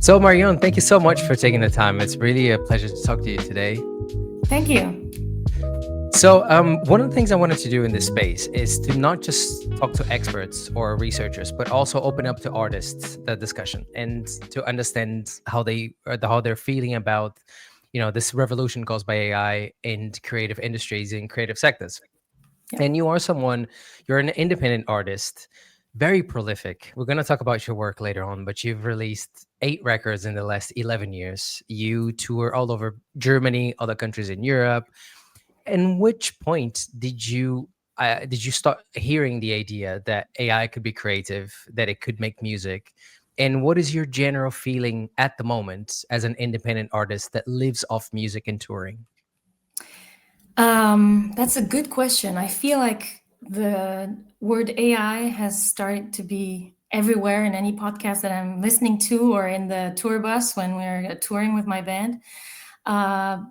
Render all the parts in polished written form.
So, Marion, thank you so much for taking the time. It's really a pleasure to talk to you today. Thank you. So, one of the things I wanted to do in this space is to not just talk to experts or researchers, but also open up to artists the discussion and to understand how they're feeling about, this revolution caused by AI in creative industries and creative sectors. Yeah. And you're an independent artist, very prolific. We're going to talk about your work later on, but you've released 8 records in the last 11 years. You tour all over Germany, other countries in Europe. And which point did you start hearing the idea that AI could be creative, that it could make music? And what is your general feeling at the moment as an independent artist that lives off music and touring? That's a good question. I feel like the word AI has started to be everywhere in any podcast that I'm listening to or in the tour bus when we're touring with my band.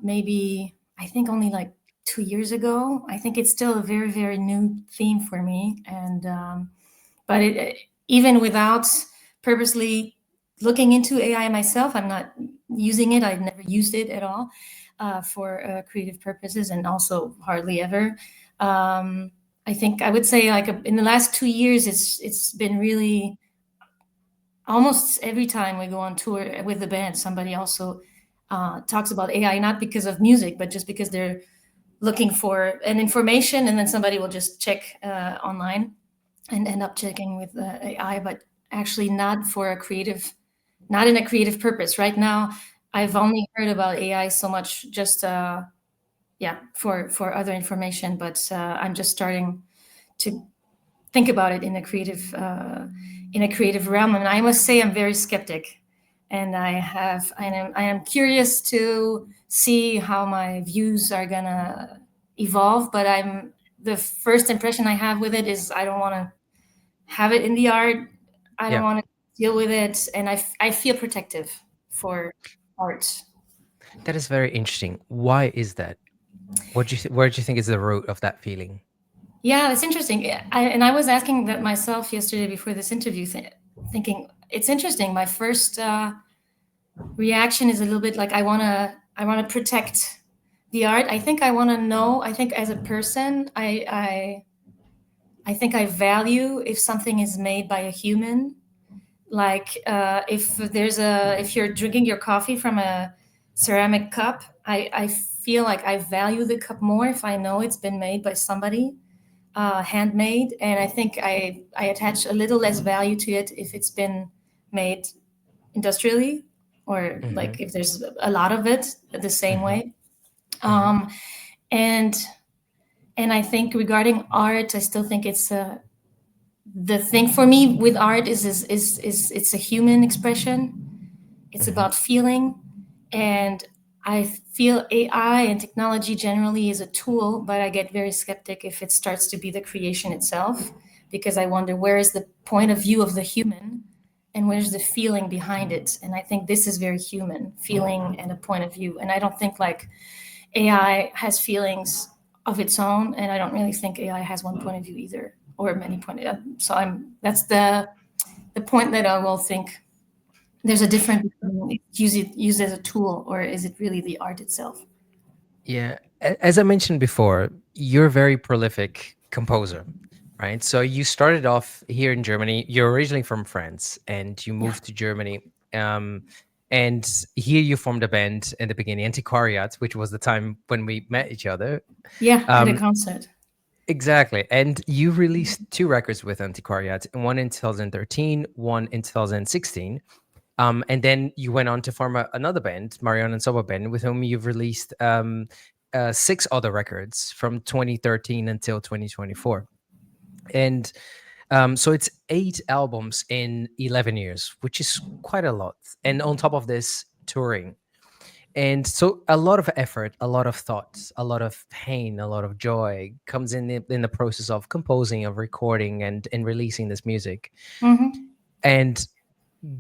Maybe I think only like 2 years ago. I think it's still a very, very new theme for me. And but even without purposely looking into AI myself, I'm not using it. I've never used it at all for creative purposes, and also hardly ever. I think I would say like in the last 2 years, it's been really almost every time we go on tour with the band, somebody also talks about AI, not because of music, but just because they're looking for an information, and then somebody will just check online and end up checking with AI, but actually not for a creative, not in a creative purpose. Right now, I've only heard about AI so much just yeah, for other information, but I'm just starting to think about it in a creative realm. And I must say, I'm very skeptic, and I am curious to see how my views are gonna evolve. But the first impression I have with it is I don't want to have it in the art. I don't Yeah, want to deal with it, and I feel protective for art. that is very interesting. Why is that? Where do you think is the root of that feeling? Yeah, it's interesting. And I was asking that myself yesterday before this interview, thinking it's interesting. My first reaction is a little bit like I want to protect the art. I think I want to know. I think as a person, I think I value if something is made by a human. Like if you're drinking your coffee from a ceramic cup, I feel like I value the cup more if I know it's been made by somebody, handmade, and I think I attach a little less value to it if it's been made industrially, or Hmm. like if there's a lot of it the same Hmm. way. Hmm. Um, and and I think regarding art, I still think it's the thing for me with art is it's a human expression. It's Hmm. about feeling, and I feel AI and technology generally is a tool, but I get very skeptic if it starts to be the creation itself, because I wonder where is the point of view of the human and where's the feeling behind it. And I think this is very human, feeling and a point of view. And I don't think like AI has feelings of its own, and I don't really think AI has one point of view either, or many point. So I'm that's the point that I will think there's a difference between use it used as a tool, or is it really the art itself? Yeah, as I mentioned before, you're a very prolific composer, right? So you started off here in Germany. You're originally from France, and you Yeah. moved to Germany. Um, and here you formed a band in the beginning, Antiquariat, which was the time when we met each other. Yeah, at a Um, concert. exactly. And you released 2 records with Antiquariat, one in 2013, one in 2016. And then you went on to form another band, Marion Sobo band, with whom you've released 6 other records from 2013 until 2024. And so it's 8 albums in 11 years, which is quite a lot. And on top of this, touring. And so a lot of effort, a lot of thoughts, a lot of pain, a lot of joy comes in the process of composing, of recording, and releasing this music. Hmm. And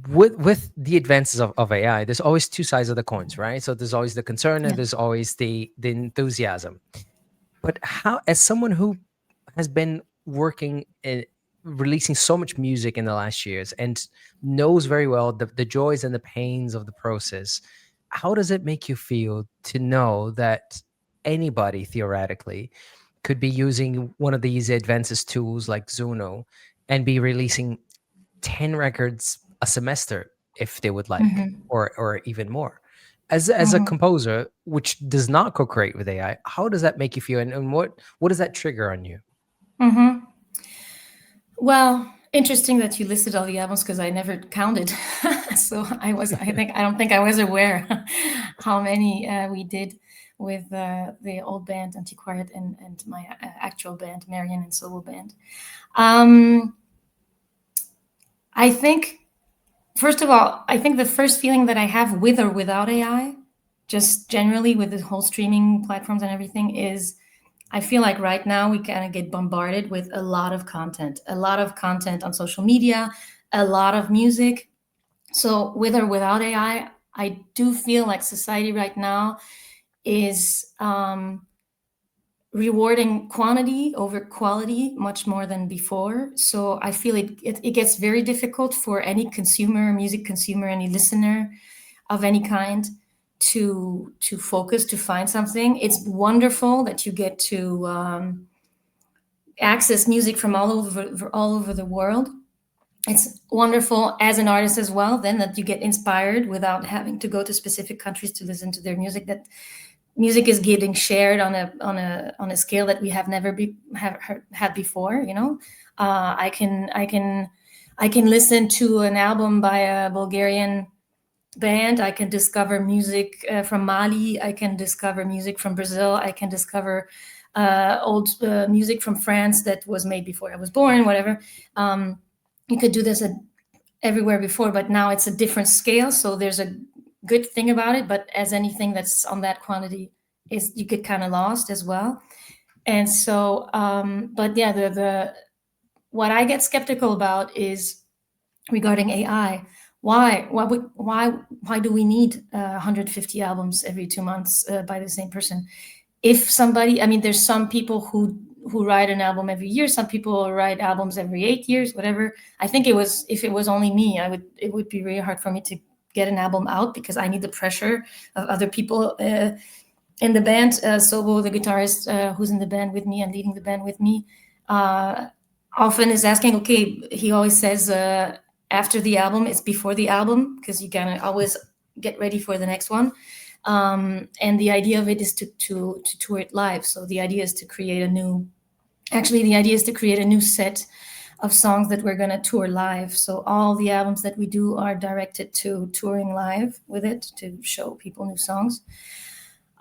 with the advances of AI, there's always 2 sides of the coins, right? So there's always the concern Yeah. and there's always the enthusiasm. But how, as someone who has been working releasing so much music in the last years and knows very well the joys and the pains of the process. How does it make you feel to know that anybody theoretically could be using one of these advanced tools like Zuno and be releasing 10 records a semester if they would like, Mm-hmm. or even more? As a composer which does not co-create with AI, how does that make you feel, and what does that trigger on you? Mm-hmm. Well, interesting that you listed all the albums because I never counted. So I don't think I was aware how many we did with the old band Antiquariat and my actual band, Marion and Sobo band. Um, I think, first of all, I think the first feeling that I have with or without AI, just generally with the whole streaming platforms and everything, is I feel like right now we kind of get bombarded with a lot of content on social media, a lot of music. So with or without AI, I do feel like society right now is rewarding quantity over quality much more than before. So I feel it gets very difficult for any consumer, music consumer, any listener of any kind to focus, to find something. It's wonderful that you get to access music from all over the world. It's wonderful as an artist as well, then, that you get inspired without having to go to specific countries to listen to their music. That music is getting shared on a scale that we have never had before. I can listen to an album by a Bulgarian band. I can discover music from Mali. I can discover music from Brazil. I can discover old music from France that was made before I was born, whatever. You could do this everywhere before, but now it's a different scale. So there's a good thing about it, but as anything that's on that quantity is, you get kind of lost as well. And so, but yeah, the what I get skeptical about is regarding AI. Why do we need 150 albums every 2 months by the same person? If somebody, I mean, there's some people who write an album every year. Some people write albums every 8 years, whatever. I think if it was only me, it would be really hard for me to get an album out because I need the pressure of other people in the band. Sobo, the guitarist who's in the band with me and leading the band with me, uh, often is asking, okay, he always says after the album, it's before the album, because you gotta always get ready for the next one. And the idea of it is to tour it live. So the idea is to create a new set of songs that we're going to tour live. So all the albums that we do are directed to touring live with it, to show people new songs.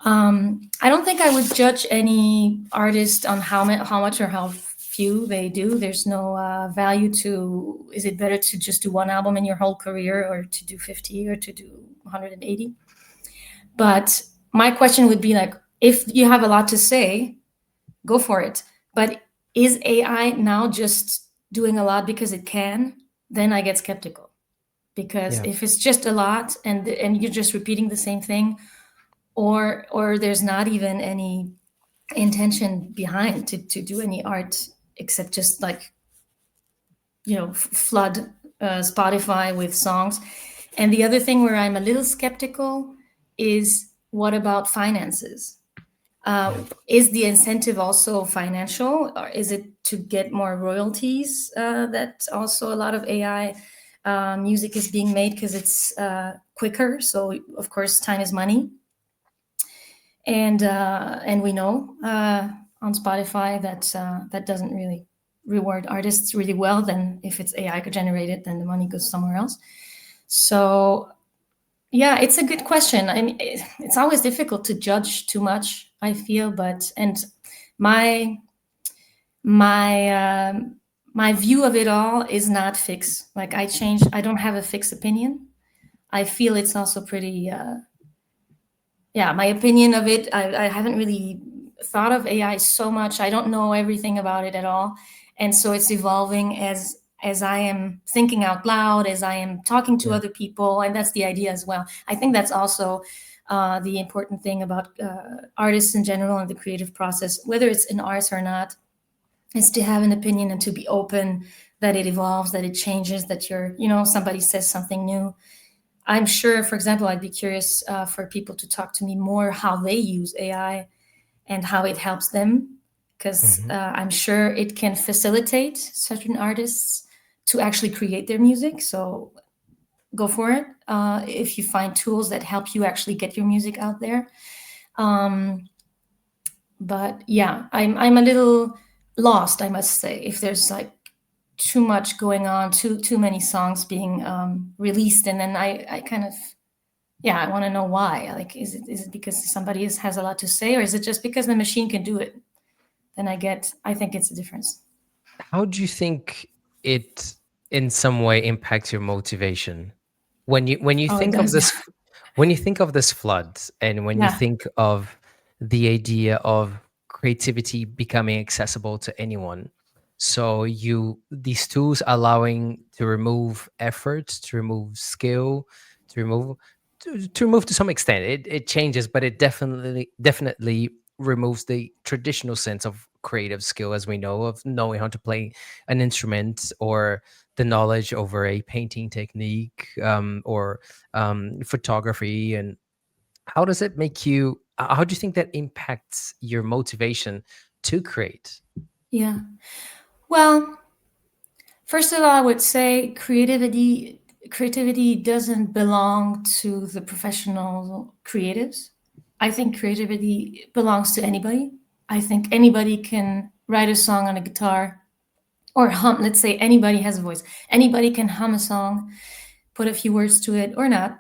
I don't think I would judge any artist on how much or how few they do. There's no value to, is it better to just do one album in your whole career, or to do 50, or to do 180? But my question would be like, if you have a lot to say, go for it. But is AI now just doing a lot because it can? Then I get skeptical. Because Yeah. if it's just a lot and you're just repeating the same thing, or there's not even any intention behind to do any art except just like, flood Spotify with songs. And the other thing where I'm a little skeptical is, what about finances? Yeah. Is the incentive also financial, or is it to get more royalties? That also a lot of AI music is being made because it's quicker. So of course, time is money, and we know on Spotify that that doesn't really reward artists really well. Then if it's AI generated, then the money goes somewhere else. So yeah, it's a good question. I mean, it's always difficult to judge too much, I feel, and my my my view of it all is not fixed. Like, I don't have a fixed opinion. I feel it's also pretty yeah, my opinion of it, I haven't really thought of AI so much. I don't know everything about it at all. And so it's evolving as I am thinking out loud, as I am talking to Yeah. other people. And that's the idea as well. I think that's also the important thing about artists in general and the creative process, whether it's in arts or not, is to have an opinion and to be open that it evolves, that it changes, that somebody says something new. I'm sure, for example, I'd be curious for people to talk to me more how they use AI and how it helps them, because Mhm. I'm sure it can facilitate certain artists to actually create their music. So go for it if you find tools that help you actually get your music out there. Um, but yeah, I'm a little lost, I must say, if there's like too much going on, too many songs being released, and then I kind of, yeah, I want to know why. Like, is it because somebody has a lot to say, or is it just because the machine can do it? Then I think it's a difference. How do you think it in some way impacts your motivation? When you Oh, it think of does. this flood, and when you Yeah, think of the idea of creativity becoming accessible to anyone, so these tools allowing to remove effort, to remove skill, to remove to some extent, it changes, but it definitely removes the traditional sense of creative skill, as we know, of knowing how to play an instrument, or the knowledge over a painting technique, or photography. And how does it make you, how do you think that impacts your motivation to create? yeah. Well, first of all, I would say creativity doesn't belong to the professional creatives. I think creativity belongs to anybody. I think anybody can write a song on a guitar or hum. Let's say anybody has a voice. Anybody can hum a song, put a few words to it or not.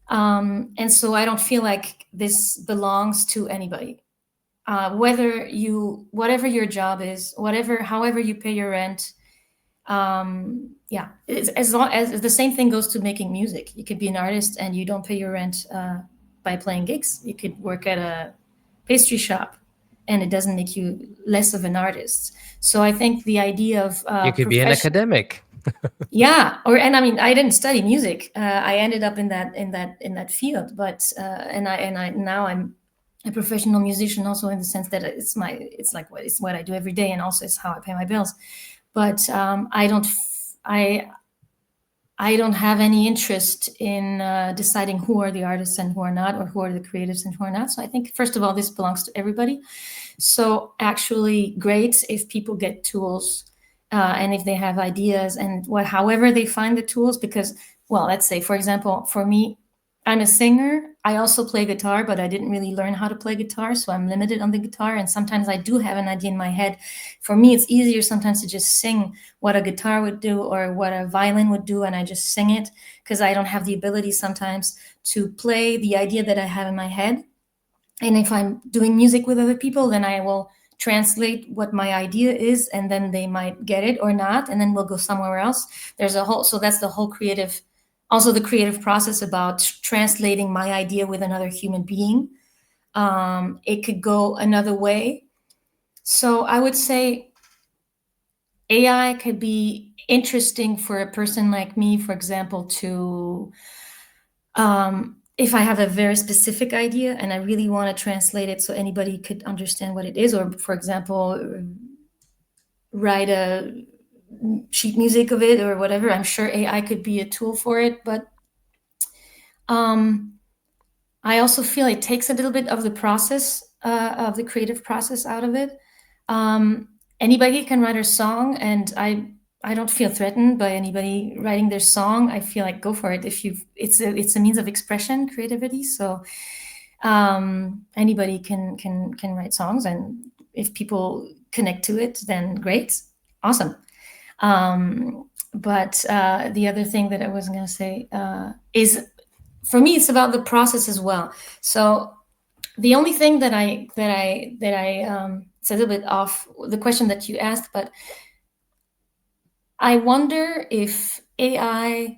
And so I don't feel like this belongs to anybody. Whatever your job is, however you pay your rent, yeah, it's, as long as the same thing goes to making music. You could be an artist and you don't pay your rent by playing gigs. You could work at a pastry shop, and it doesn't make you less of an artist. So I think the idea of You could be an profession, academic. yeah, and I mean, I didn't study music. I ended up in that field, but and I now I'm a professional musician also, in the sense that it's what I do every day, and also it's how I pay my bills. But I don't have any interest in deciding who are the artists and who are not, or who are the creatives and who are not. So I think, first of all, this belongs to everybody. So actually, great if people get tools, and if they have ideas, and however they find the tools. Because, well, let's say, for example, for me, I'm a singer. I also play guitar, but I didn't really learn how to play guitar, so I'm limited on the guitar. And sometimes I do have an idea in my head. For me, it's easier sometimes to just sing what a guitar would do or what a violin would do, and I just sing it, because I don't have the ability sometimes to play the idea that I have in my head. And if I'm doing music with other people, then I will translate what my idea is, and then they might get it or not, and then we'll go somewhere else. So that's the whole creative, also the creative process about translating my idea with another human being. It could go another way. So I would say AI could be interesting for a person like me, for example, to if I have a very specific idea and I really want to translate it so anybody could understand what it is, or, for example, write a sheet music of it or whatever. I'm sure AI could be a tool for it, but um, I also feel it takes a little bit of the process, of the creative process, out of it. Um, Anybody can write a song, and I don't feel threatened by anybody writing their song. I feel like, go for it. If you, it's a means of expression, creativity. So anybody can write songs, and if people connect to it, then great, awesome. But the other thing that I was going to say is, for me, it's about the process as well. So the only thing that I it's a little bit off the question that you asked, but I wonder if AI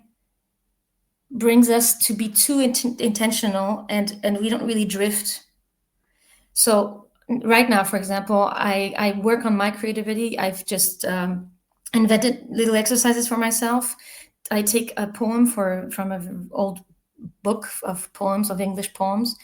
brings us to be too intentional, and we don't really drift. So right now, for example, I work on my creativity. I've just invented little exercises for myself. I take a poem from an old book of poems, of English poems,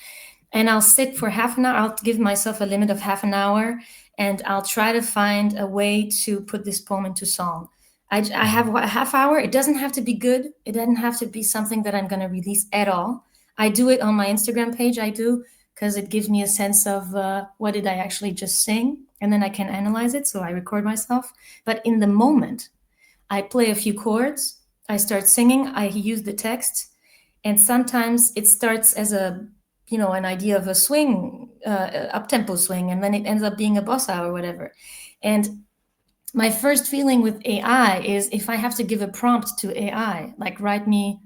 and I'll sit for half an hour. I'll give myself a limit of half an hour, and I'll try to find a way to put this poem into song. I have a half hour. It doesn't have to be good. It doesn't have to be something that I'm going to release at all. I do it on my Instagram page. I do because it gives me a sense of what did I actually just sing, and then I can analyze it. So I record myself. But in the moment, I play a few chords. I start singing. I use the text, and sometimes it starts as a an idea of a swing, up tempo swing, and then it ends up being a bossa or whatever. And my first feeling with AI is if I have to give a prompt to AI, like write me,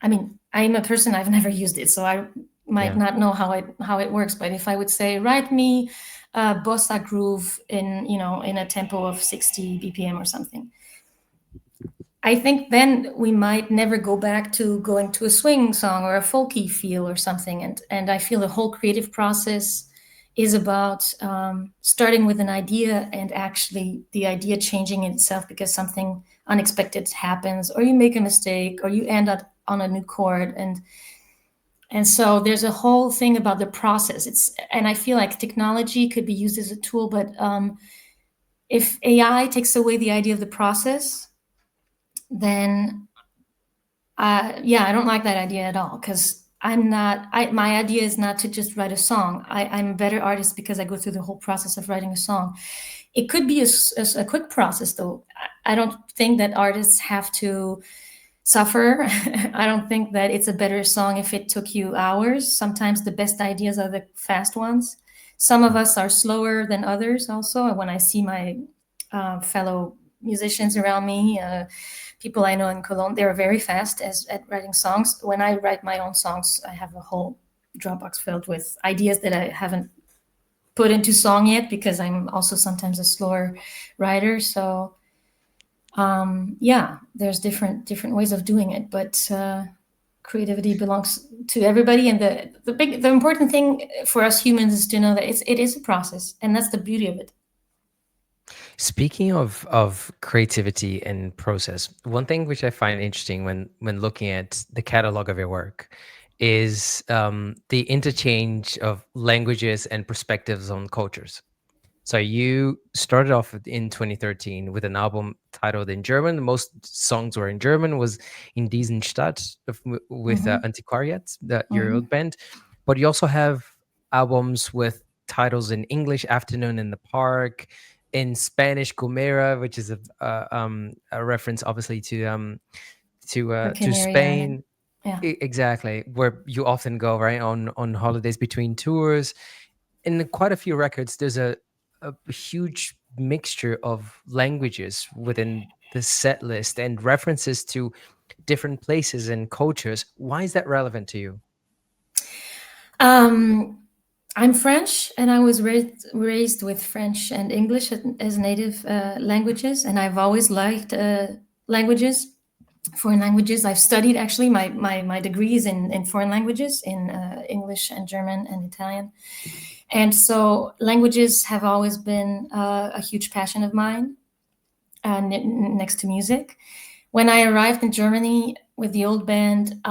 I mean, I'm a person, I've never used it, so I might Yeah. not know how it works. But if I would say, write me a bossa groove in a tempo of 60 BPM or something, I think then we might never go back to going to a swing song or a folky feel or something. And I feel the whole creative process is about starting with an idea and actually the idea changing itself because something unexpected happens, or you make a mistake, or you end up on a new chord. And so there's a whole thing about the process. And I feel like technology could be used as a tool, but if AI takes away the idea of the process, then yeah, I don't like that idea at all because my idea is not to just write a song. I'm a better artist because I go through the whole process of writing a song. It could be a quick process, though. I don't think that artists have to suffer. I don't think that it's a better song if it took you hours. Sometimes the best ideas are the fast ones. Some of us are slower than others also. When I see my fellow musicians around me, people I know in Cologne, they're very fast at writing songs. When I write my own songs, I have a whole Dropbox filled with ideas that I haven't put into song yet because I'm also sometimes a slower writer. So yeah, there's different ways of doing it, but creativity belongs to everybody. And the important thing for us humans is to know that it is a process, and that's the beauty of it. Speaking of creativity and process, one thing which I find interesting when looking at the catalog of your work is the interchange of languages and perspectives on cultures. So you started off in 2013 with an album titled in German. Most songs were in German. Was in Diesen Stadt with Mm-hmm. Antiquariat, your Mm-hmm. old band. But you also have albums with titles in English, Afternoon in the Park, in Spanish, Gomera, which is a reference, obviously, The to Canary Island. Spain. Yeah. Exactly, where you often go, right, on holidays between tours. In quite a few records, there's a huge mixture of languages within the set list and references to different places and cultures. Why is that relevant to you? Um, I'm French, and I was raised with French and English as native languages, and I've always liked languages, foreign languages. I've studied actually my degrees in foreign languages, in English and German and Italian. And so languages have always been a huge passion of mine, next to music. When I arrived in Germany with the old band,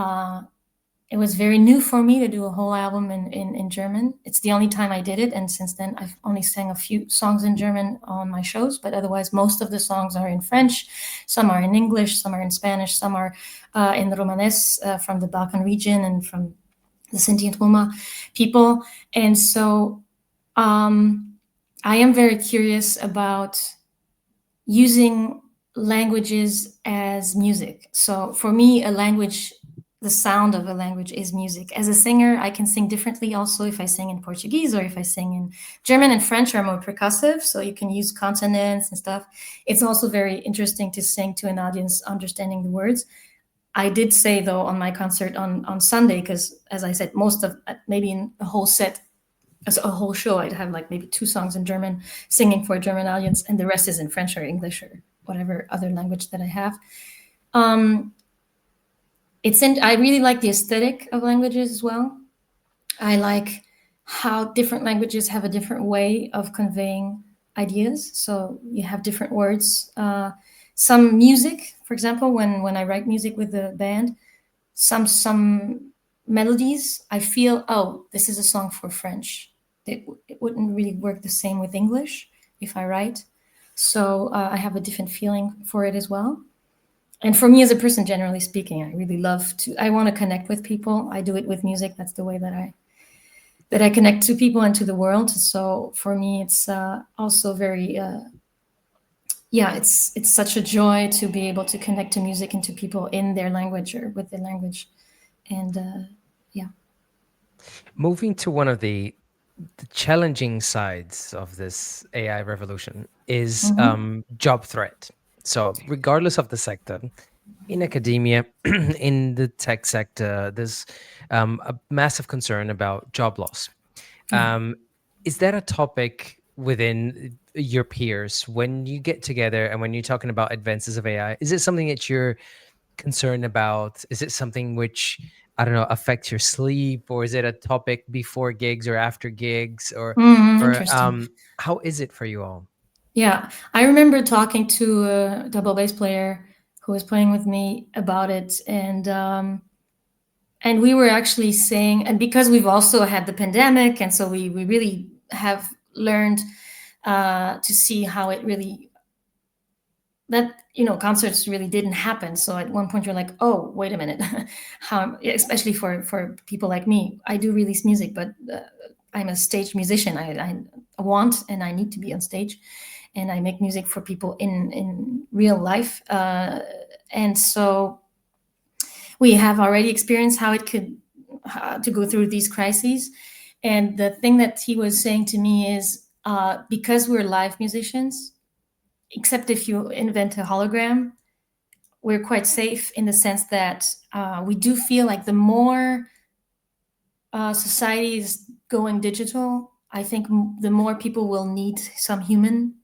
it was very new for me to do a whole album in German. It's the only time I did it. And since then, I've only sang a few songs in German on my shows, but otherwise, most of the songs are in French. Some are in English, some are in Spanish, some are in Romanes from the Balkan region and from the Sinti and Roma people. And so I am very curious about using languages as music. So for me, a language, the sound of a language is music. As a singer, I can sing differently also if I sing in Portuguese or if I sing in German. And French are more percussive, so you can use consonants and stuff. It's also very interesting to sing to an audience understanding the words. I did say, though, on my concert on Sunday, because as I said, most of maybe in a whole set, as a whole show, I'd have like maybe two songs in German, singing for a German audience, and the rest is in French or English or whatever other language that I have. Um, I really like the aesthetic of languages as well. I like how different languages have a different way of conveying ideas. So you have different words. Some music, for example, when I write music with the band, some melodies, I feel, oh, this is a song for French. It wouldn't really work the same with English if I write. So I have a different feeling for it as well. And for me as a person, generally speaking, I really love to. I want to connect with people. I do it with music. That's the way that I connect to people and to the world. So for me, it's also very yeah. It's such a joy to be able to connect to music and to people in their language or with their language, and yeah. Moving to one of the challenging sides of this AI revolution is Mm-hmm. job threat. So, regardless of the sector, in academia, in the tech sector, there's a massive concern about job loss. Yeah. Um, is that a topic within your peers when you get together and when you're talking about advances of AI? Is it something that you're concerned about? Is it something which, I don't know, affects your sleep, or is it a topic before gigs or after gigs, Mm, or interesting. how is it for you all? Yeah, I remember talking to a double bass player who was playing with me about it, and we were actually saying, and because we've also had the pandemic, and so we really have learned to see how it really that concerts really didn't happen. So at one point you're like, oh, wait a minute, how, especially for people like me, I do release music, but I'm a stage musician. I want and I need to be on stage, and I make music for people in real life. And so we have already experienced how it could to go through these crises. And the thing that he was saying to me is because we're live musicians, except if you invent a hologram, we're quite safe in the sense that we do feel like the more society is going digital, I think the more people will need something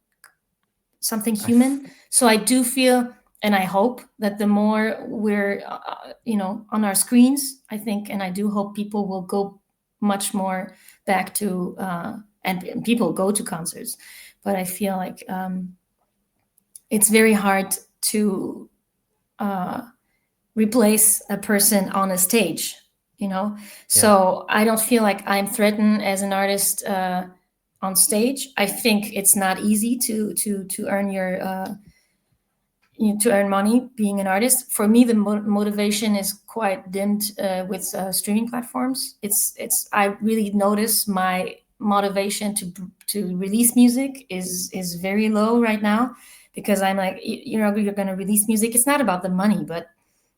I f- human. So I do feel, and I hope that the more we're, on our screens, I think, and I do hope people will go much more back to, and people go to concerts, but I feel like it's very hard to uh, replace a person on a stage, you know. yeah. So I don't feel like I'm threatened as an artist on stage. I think it's not easy to earn your to earn money being an artist. For me, the motivation is quite dimmed with streaming platforms. It's I really notice my motivation to release music is very low right now, because I'm like, you're going to release music. It's not about the money, but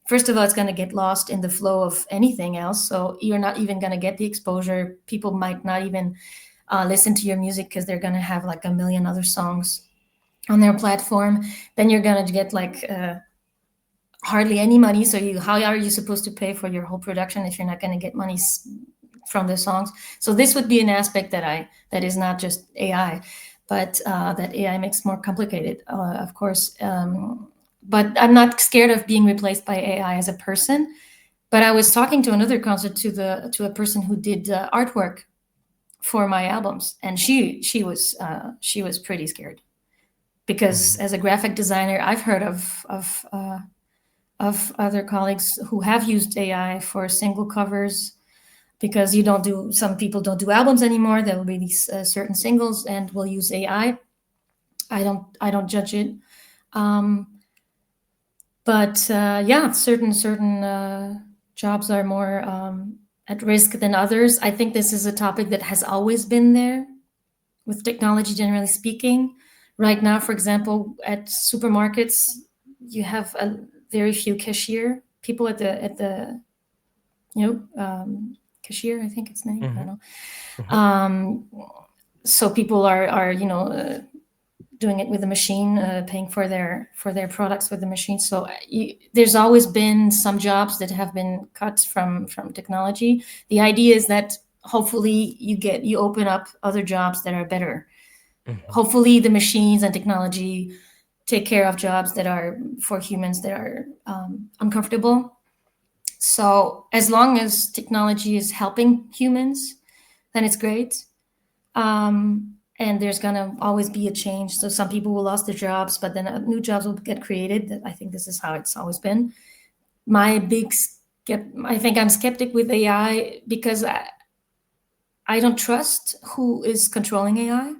first of all, it's going to get lost in the flow of anything else. So you're not even going to get the exposure. People might not even listen to your music because they're going to have like a million other songs on their platform. Then you're going to get like hardly any money. So how are you supposed to pay for your whole production if you're not going to get money from the songs? So this would be an aspect that is not just AI, but that AI makes more complicated, of course. But I'm not scared of being replaced by AI as a person. But I was talking to another concert to a person who did artwork for my albums, and she was pretty scared, because Mhm. as a graphic designer, I've heard of other colleagues who have used AI for single covers, because you don't do some people don't do albums anymore. They'll release certain singles and will use AI. I don't judge it. Um, but yeah, certain jobs are more at risk than others. I think this is a topic that has always been there with technology, generally speaking. Right now, for example, at supermarkets, you have a very few cashier people at the cashier. I think it's name. I don't Mhm. know. Mhm. So people are doing it with a machine, paying for their products with the machine. So there's always been some jobs that have been cut from technology. The idea is that hopefully you open up other jobs that are better. Mhm. Hopefully the machines and technology take care of jobs that are for humans that are uncomfortable. So as long as technology is helping humans, then it's great. And there's gonna always be a change. So some people will lose their jobs, but then new jobs will get created. I think this is how it's always been. My big I think I'm skeptic with AI because I don't trust who is controlling AI,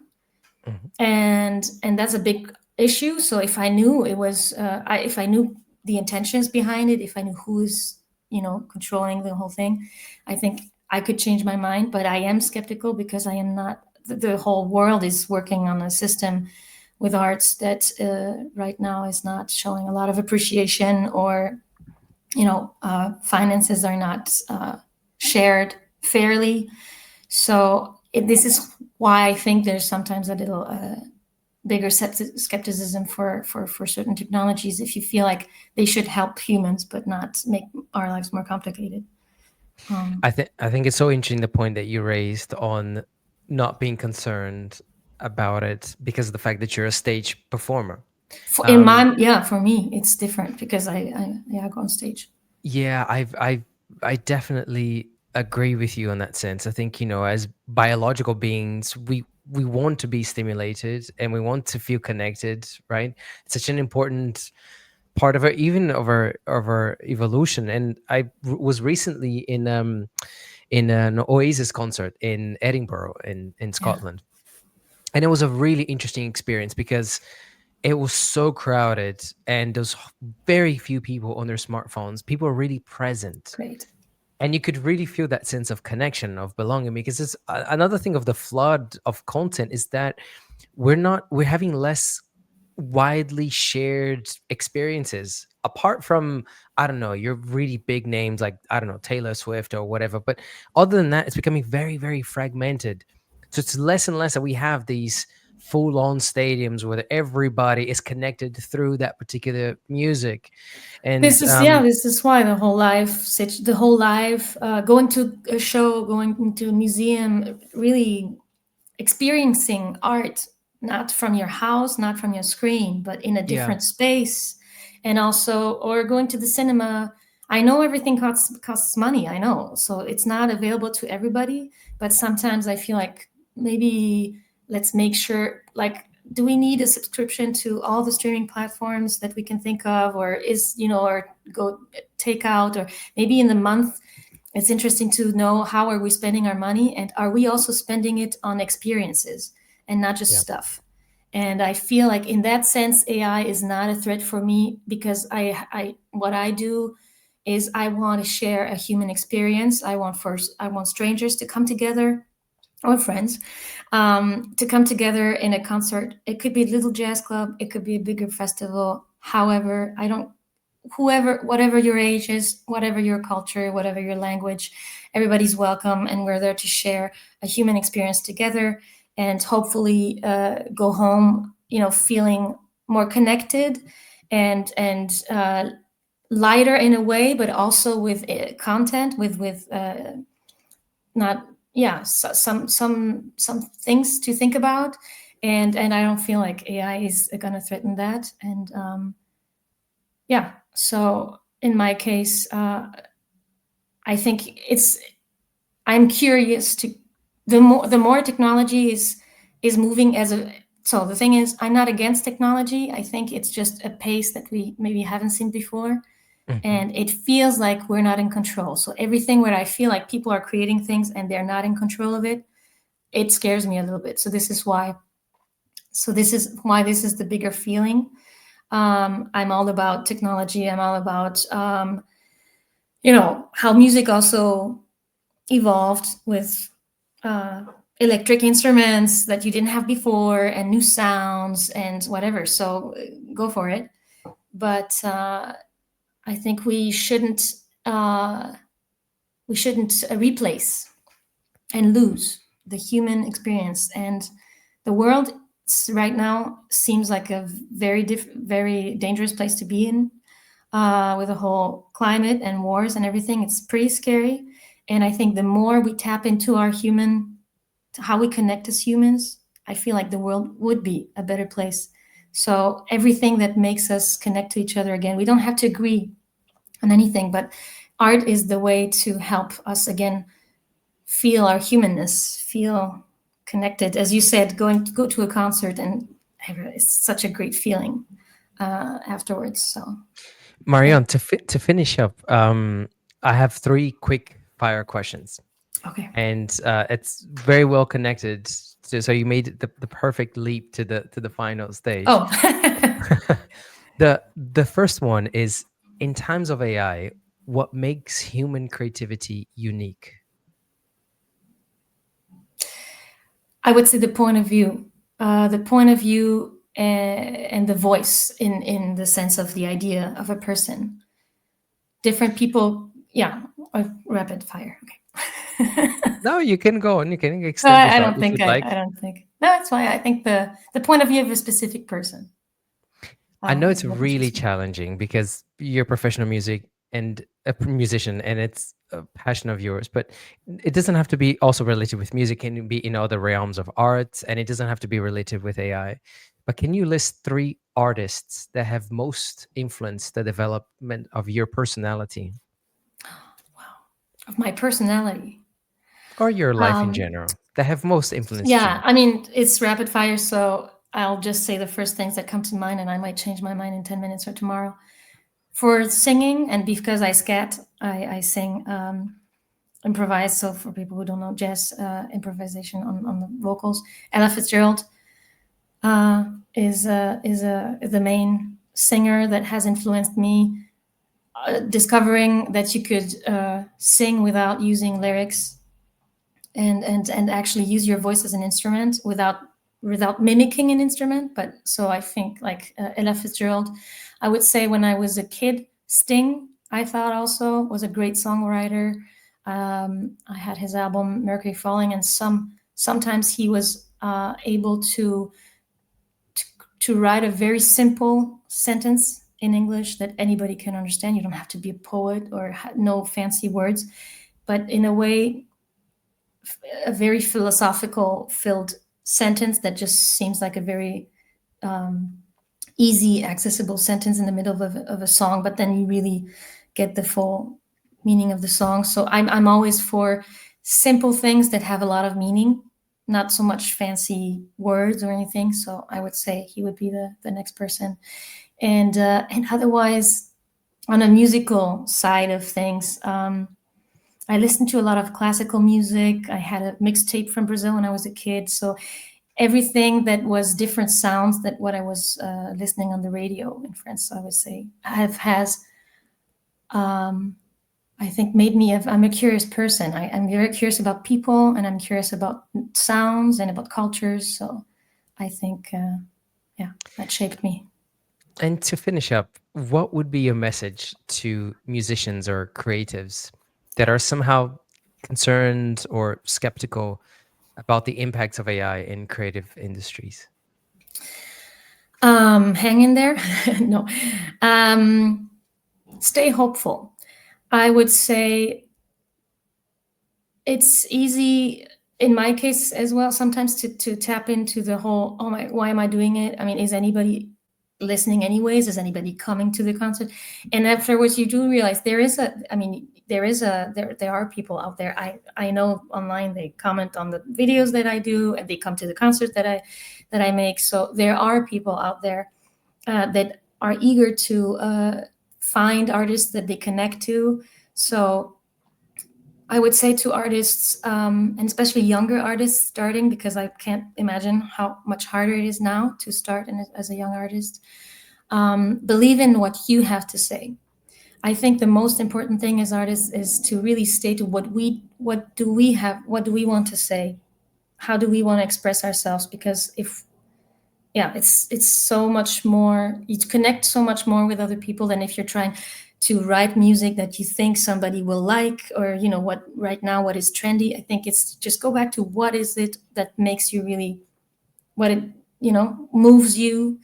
Mhm. and that's a big issue. So if I knew it was, if I knew the intentions behind it, if I knew who is, controlling the whole thing, I think I could change my mind. But I am skeptical because I am not. The whole world is working on a system with arts that right now is not showing a lot of appreciation, or finances are not shared fairly. So this is why I think there's sometimes a little bigger skepticism for certain technologies, if you feel like they should help humans but not make our lives more complicated. I think it's so interesting the point that you raised on not being concerned about it because of the fact that you're a stage performer. Um, For me, it's different because I go on stage. yeah, I definitely agree with you on that sense. I think, as biological beings, we want to be stimulated and we want to feel connected, right? It's such an important part of our, even of our evolution. And was recently in an Oasis concert in Edinburgh in Yeah, Scotland. And it was a really interesting experience because it was so crowded and there's very few people on their smartphones. People are really present. great. And you could really feel that sense of connection, of belonging, because it's another thing of the flood of content is that we're having less widely shared experiences apart from, I don't know, your really big names like, I don't know, Taylor Swift or whatever. But other than that, it's becoming very, very fragmented. So it's less and less that we have these full on stadiums where everybody is connected through that particular music. And This is why the whole life, going to a show, going to a museum, really experiencing art, not from your house, not from your screen, but in a yeah, different space. And also, or going to the cinema. I know everything costs money, I know, so it's not available to everybody. But sometimes I feel like maybe let's make sure, like, do we need a subscription to all the streaming platforms that we can think of, or or go take out, or maybe in the month it's interesting to know how are we spending our money, and are we also spending it on experiences and not just yeah, stuff. And I feel like in that sense AI is not a threat for me, because I what I do is I want to share a human experience. I want strangers to come together, or friends, to come together in a concert. It could be a little jazz club, it could be a bigger festival. However, I don't whoever, whatever your age is, whatever your culture, whatever your language, everybody's welcome, and we're there to share a human experience together, and hopefully go home, feeling more connected, and lighter in a way, but also with content, with not yeah so, some things to think about. And I don't feel like AI is going to threaten that. And yeah, so in my case, I think I'm curious to the more technology is moving as a so the thing is, I'm not against technology. I think it's just a pace that we maybe haven't seen before, mhm, and it feels like we're not in control. So everything where I feel like people are creating things and they're not in control of it, it scares me a little bit. So this is why this is the bigger feeling. I'm all about technology. I'm all about how music also evolved with uh, electric instruments that you didn't have before, and new sounds and whatever. So go for it. But I think uh, we shouldn't replace and lose the human experience. And the world right now seems like a very dangerous place to be in, with the whole climate and wars and everything. It's pretty scary. And I think the more we tap into how we connect as humans, I feel like the world would be a better place. So everything that makes us connect to each other again, we don't have to agree on anything, but art is the way to help us again feel our humanness, feel connected. As you said, go to a concert, and it's such a great feeling afterwards. So yeah. Marion, to finish up, I have three quick fire questions, Okay. and it's very well connected So you made the perfect leap to the final stage. Oh, The first one is, in times of AI, what makes human creativity unique? I would say the point of view, the point of view, and the voice in the sense of the idea of a person. Different people, yeah. Rapid fire. Okay. No, you can go on. You can extend your I thought don't if think you'd like. I don't think. No, that's why I think the point of view of a specific person I know it's is what really interests me. challenging because you're professional music and musician, and it's a passion of yours. But it doesn't have to be also related with music. It can be in other realms of art, and it doesn't have to be related with AI. But can you list three artists that have most influenced the development of your personality Of my personality. or your life in Um, general that have most influenced yeah, you? I mean it's rapid fire, so I'll just say the first things that come to mind, and I might change my mind in 10 minutes or tomorrow. For singing, and because I scat, I sing improvise. So for people who don't know, jazz improvisation on the vocals. Ella Fitzgerald is the main singer that has influenced me. Discovering that you could sing without using lyrics, and actually use your voice as an instrument without mimicking an instrument. But so I think like Ella Fitzgerald. I would say when I was a kid, Sting, I thought also was a great songwriter. I had his album Mercury Falling, and sometimes he was able to write a very simple sentence in English that anybody can understand. You don't have to be a poet or know fancy words, but in a way, a very philosophical filled sentence that just seems like a very easy, accessible sentence in the middle of a song, but then you really get the full meaning of the song. So I'm always for simple things that have a lot of meaning, not so much fancy words or anything. So I would say he would be the next person. And otherwise, on a musical side of things, I listened to a lot of classical music. I had a mixtape from Brazil when I was a kid. So everything that was different sounds that what I was listening on the radio in France, I would say, has I think made me. I'm a curious person. I'm very curious about people, and I'm curious about sounds and about cultures. So I think, yeah, that shaped me. And to finish up, what would be your message to musicians or creatives that are somehow concerned or skeptical about the impacts of AI in creative industries? Hang in there. No, um, stay hopeful. I would say it's easy in my case as well sometimes to tap into the whole, oh my, why am I doing it? I mean, is anybody listening anyways? Is anybody coming to the concert? And afterwards you do realize there are people out there. I know online they comment on the videos that I do, and they come to the concerts that I make. So there are people out there that are eager to find artists that they connect to. So I would say to artists, and especially younger artists starting, because I can't imagine how much harder it is now to start as a young artist. Believe in what you have to say. I think the most important thing as artists is to really state what do we have, what do we want to say, how do we want to express ourselves? Because if yeah, it's so much more. You connect so much more with other people than if you're trying to write music that you think somebody will like, or what right now what is trendy. I think it's just go back to what is it that makes you really, what it moves you.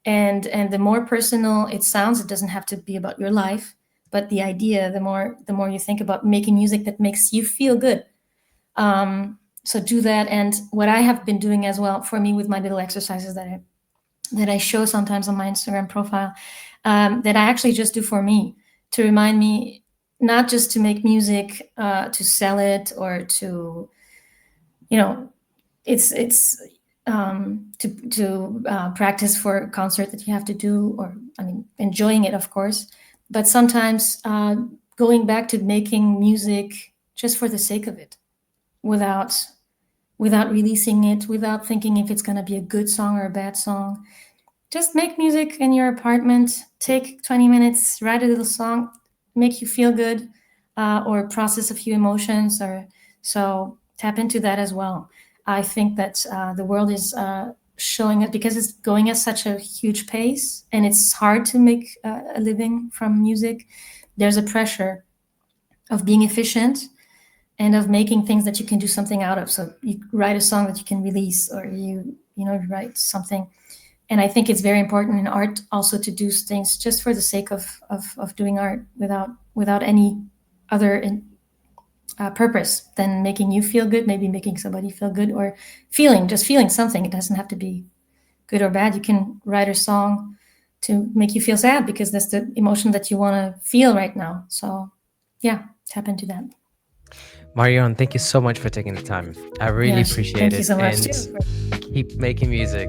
And the more personal it sounds, it doesn't have to be about your life, but the idea, the more you think about making music that makes you feel good. So do that. And what I have been doing as well for me with my little exercises that I show sometimes on my Instagram profile, that I actually just do for me, to remind me not just to make music to sell it, or to, it's to practice for a concert that you have to do, or I mean enjoying it, of course, but sometimes going back to making music just for the sake of it, without without releasing it, without thinking if it's going to be a good song or a bad song. Just make music in your apartment, take 20 minutes, write a little song, make you feel good, or process a few emotions, or so tap into that as well. I think that the world is showing it, because it's going at such a huge pace and it's hard to make a living from music. There's a pressure of being efficient and of making things that you can do something out of. So you write a song that you can release, or you write something. And I think it's very important in art also to do things just for the sake of doing art, without any other purpose than making you feel good, maybe making somebody feel good, or just feeling something. It doesn't have to be good or bad. You can write a song to make you feel sad because that's the emotion that you want to feel right now. So yeah, tap into that. Marion, thank you so much for taking the time. I really Yeah, appreciate thank you it. so much And too. keep making music.